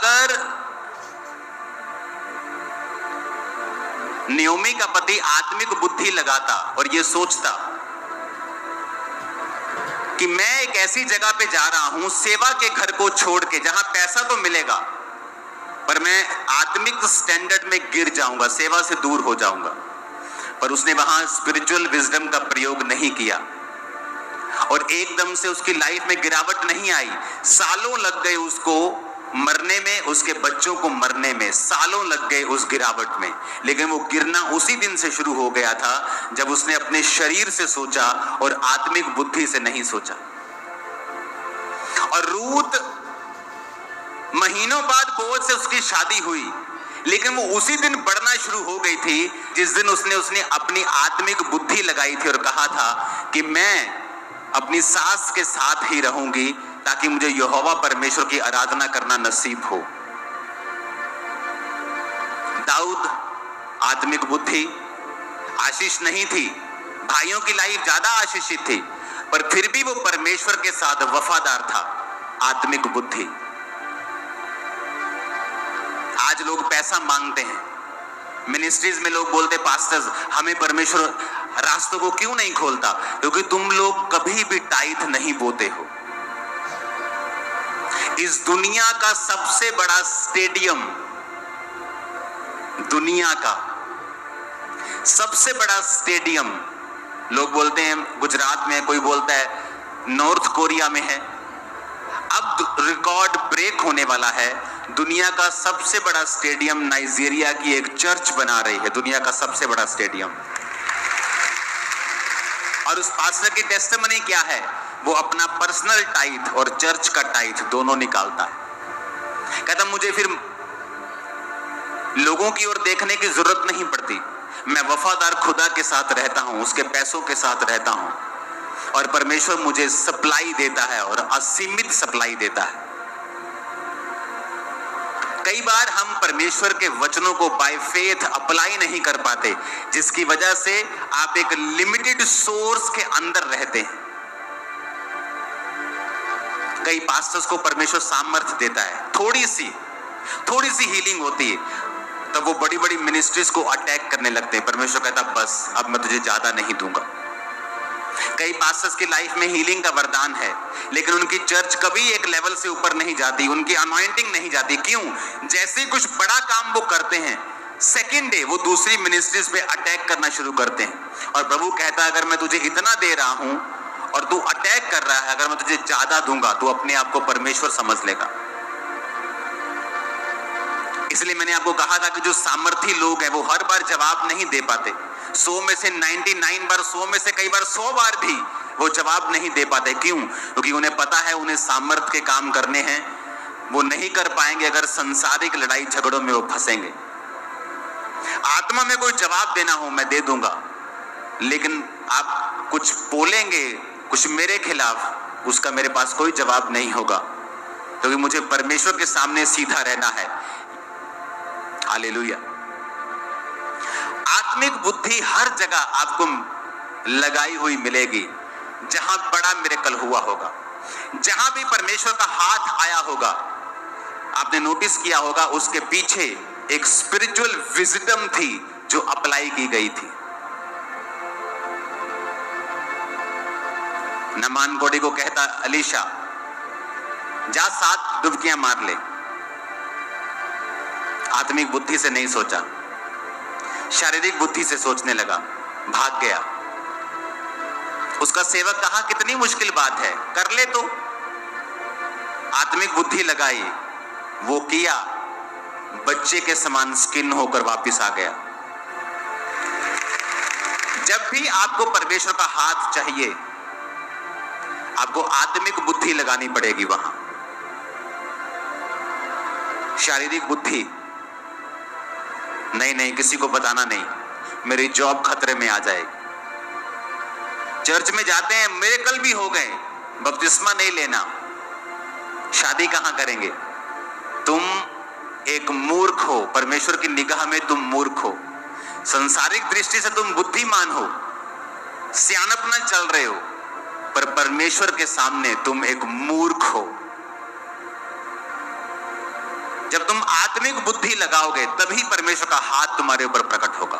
अगर नियोमी का पति आत्मिक बुद्धि लगाता और ये सोचता कि मैं एक ऐसी जगह पे जा रहा हूं सेवा के घर को छोड़ के, जहां पैसा तो मिलेगा पर मैं आत्मिक स्टैंडर्ड में गिर जाऊंगा, सेवा से दूर हो जाऊंगा, पर उसने वहां स्पिरिचुअल विजडम का प्रयोग नहीं किया और एकदम से उसकी लाइफ में गिरावट नहीं आई। सालों लग गए उसको मरने में, उसके बच्चों को मरने में सालों लग गए उस गिरावट में, लेकिन वो गिरना उसी दिन से शुरू हो गया था जब उसने अपने शरीर से सोचा और आत्मिक बुद्धि से नहीं सोचा। और रूत महीनों बाद बोअज से उसकी शादी हुई, लेकिन वो उसी दिन बढ़ना शुरू हो गई थी जिस दिन उसने अपनी आत्मिक बुद्धि लगाई थी और कहा था कि मैं अपनी सास के साथ ही रहूंगी ताकि मुझे यहोवा परमेश्वर की आराधना करना नसीब हो। दाऊद आत्मिक बुद्धि, आशीष नहीं थी, भाइयों की लाइफ ज्यादा आशीषित थी, पर फिर भी वो परमेश्वर के साथ वफादार था। आत्मिक बुद्धि। आज लोग पैसा मांगते हैं, मिनिस्ट्रीज में लोग बोलते पास्टर्स हमें परमेश्वर रास्तों को क्यों नहीं खोलता, क्योंकि तुम लोग कभी भी टाइथ नहीं बोते हो। इस दुनिया का सबसे बड़ा स्टेडियम, दुनिया का सबसे बड़ा स्टेडियम, लोग बोलते हैं गुजरात में, कोई बोलता है नॉर्थ कोरिया में है। अब रिकॉर्ड ब्रेक होने वाला है। दुनिया का सबसे बड़ा स्टेडियम नाइजीरिया की एक चर्च बना रही है, दुनिया का सबसे बड़ा स्टेडियम। और उस पास्टर की टेस्टिमनी क्या है? वो अपना पर्सनल टाइथ और चर्च का टाइथ दोनों निकालता है। कहता मुझे फिर लोगों की ओर देखने की जरूरत नहीं पड़ती, मैं वफादार खुदा के साथ रहता हूं, उसके पैसों के साथ रहता हूं और परमेश्वर मुझे सप्लाई देता है और असीमित सप्लाई देता है। कई बार हम परमेश्वर के वचनों को बाय फेथ अप्लाई नहीं कर पाते, जिसकी वजह से आप एक लिमिटेड सोर्स के अंदर रहते हैं। कई पास्टर्स को परमेश्वर सामर्थ्य देता है, थोड़ी सी हीलिंग होती है, तब वो बड़ी बड़ी मिनिस्ट्रीज को अटैक करने लगते हैं। परमेश्वर कहता बस अब मैं तुझे ज्यादा नहीं दूंगा। कई पास्टर्स की लाइफ में हीलिंग का वरदान है, लेकिन उनकी चर्च कभी एक लेवल से ऊपर नहीं जाती, उनकी अनॉइंटिंग नहीं जाती। क्यों? जैसे ही कुछ बड़ा काम वो करते हैं, सेकेंड डे वो दूसरी मिनिस्ट्रीज पे अटैक करना शुरू करते हैं। और प्रभु कहता है अगर मैं तुझे इतना दे रहा हूं और तू अटैक कर रहा है, अगर मैं तुझे ज्यादा दूंगा तो अपने आप को परमेश्वर समझ लेगा। इसलिए मैंने आपको कहा था कि जो सामर्थी लोग हैं वो हर बार जवाब नहीं दे पाते। 100 में से 99 बार, 100 में से कई बार 100 बार भी वो जवाब नहीं दे पाते। क्यों? क्योंकि उन्हें पता है उन्हें सामर्थ्य के काम करने हैं, वो नहीं कर पाएंगे अगर संसारिक लड़ाई झगड़ों में वो फंसेंगे। आत्मा में कोई जवाब देना हो मैं दे दूंगा, लेकिन आप कुछ बोलेंगे कुछ मेरे खिलाफ, उसका मेरे पास कोई जवाब नहीं होगा, क्योंकि मुझे परमेश्वर के सामने सीधा रहना है। हालेलुया। आत्मिक बुद्धि हर जगह आपको लगाई हुई मिलेगी, जहां बड़ा मिरेकल हुआ होगा, जहां भी परमेश्वर का हाथ आया होगा। आपने नोटिस किया होगा उसके पीछे एक स्पिरिचुअल विजडम थी जो अप्लाई की गई थी। नमान कोड़ी को कहता अलीशा जा 7 डुबकियां मार ले। आत्मिक बुद्धि से नहीं सोचा, शारीरिक बुद्धि से सोचने लगा, भाग गया। उसका सेवक कहा कितनी मुश्किल बात है, कर ले तो। आत्मिक बुद्धि लगाई, वो किया, बच्चे के समान स्किन होकर वापस आ गया। जब भी आपको परमेश्वर का हाथ चाहिए, आपको आत्मिक बुद्धि लगानी पड़ेगी वहां। शारीरिक बुद्धि नहीं किसी को बताना नहीं, मेरी जॉब खतरे में आ जाएगी। चर्च में जाते हैं, मिरेकल भी हो गए, बपतिस्मा नहीं लेना, शादी कहां करेंगे? तुम एक मूर्ख हो, परमेश्वर की निगाह में तुम मूर्ख हो। संसारिक दृष्टि से तुम बुद्धिमान हो, सियानपना चल रहे हो, पर परमेश्वर के सामने तुम एक मूर्ख हो। जब तुम आत्मिक बुद्धि लगाओगे तभी परमेश्वर का हाथ तुम्हारे ऊपर प्रकट होगा।